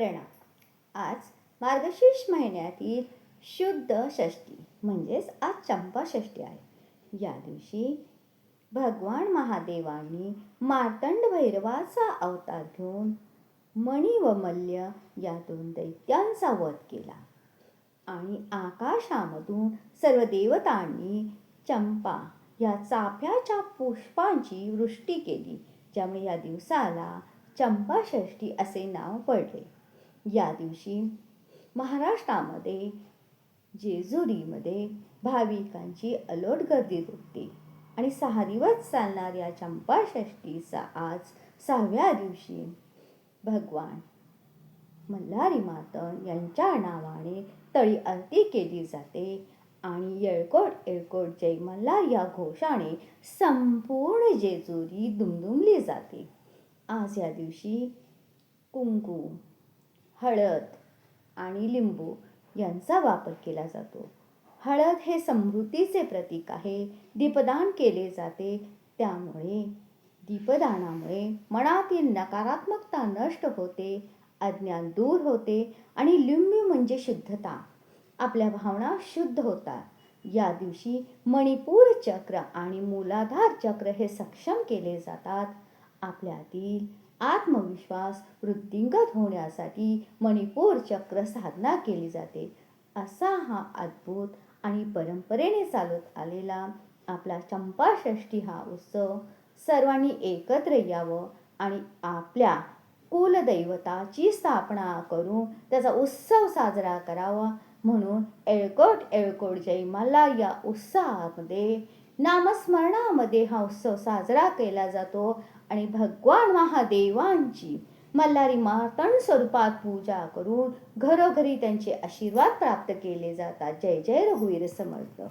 प्रणाम. आज मार्गशीर्ष महिन्यातील शुद्ध षष्ठी म्हणजेच आज चंपा षष्ठी आहे. या दिवशी भगवान महादेवांनी मार्तंड भैरवाचा अवतार घेऊन मणी व मल्य या दोन दैत्यांचा वध केला आणि आकाशामधून सर्व देवतांनी चंपा या चाफ्याच्या पुष्पांची वृष्टी केली, ज्यामुळे या दिवसाला चंपाषष्ठी असे नाव पडले. या दिवशी महाराष्ट्रामध्ये जेजुरीमध्ये भाविकांची अलोट गर्दी होते आणि 6 दिवस चालणाऱ्या चंपाषष्ठीचा आज 6व्या दिवशी भगवान मल्हारी मातन यांच्या नावाने तळी आरती केली जाते आणि येळकोट येळकोट जय मल्हार या घोषाने संपूर्ण जेजुरी दुमदुमली जाते. आज या दिवशी कुंकू, हळद आणि लिंबू यांचा वापर केला जातो. हळद हे समृद्धीचे प्रतीक आहे. दीपदान केले जाते, त्यामुळे दीपदानामुळे मनातील नकारात्मकता नष्ट होते, अज्ञान दूर होते आणि लिंबू म्हणजे शुद्धता. आपल्या भावना शुद्ध होतात. या दिवशी मणिपूर चक्र आणि मूलाधार चक्र हे सक्षम केले जातात. आपल्यातील आत्मविश्वास वृद्धिंगत होण्यासाठी मणिपूर चक्र साधना केली जाते. असा हा अद्भुत आणि परंपरेने चालत आलेला आपला चंपाषष्ठी हा उत्सव सर्वांनी एकत्र यावं आणि आपल्या कुलदैवताची स्थापना करून त्याचा उत्सव साजरा करावा, म्हणून येळकोट येळकोट जय मल्हार या उत्साहामध्ये नामस्मरणामध्ये हा उत्सव साजरा केला जातो आणि भगवान महादेवांची मल्हारी मार्तंड स्वरूपात पूजा करून घरोघरी त्यांचे आशीर्वाद प्राप्त केले जातात. जय जय रघुवीर समर्थ.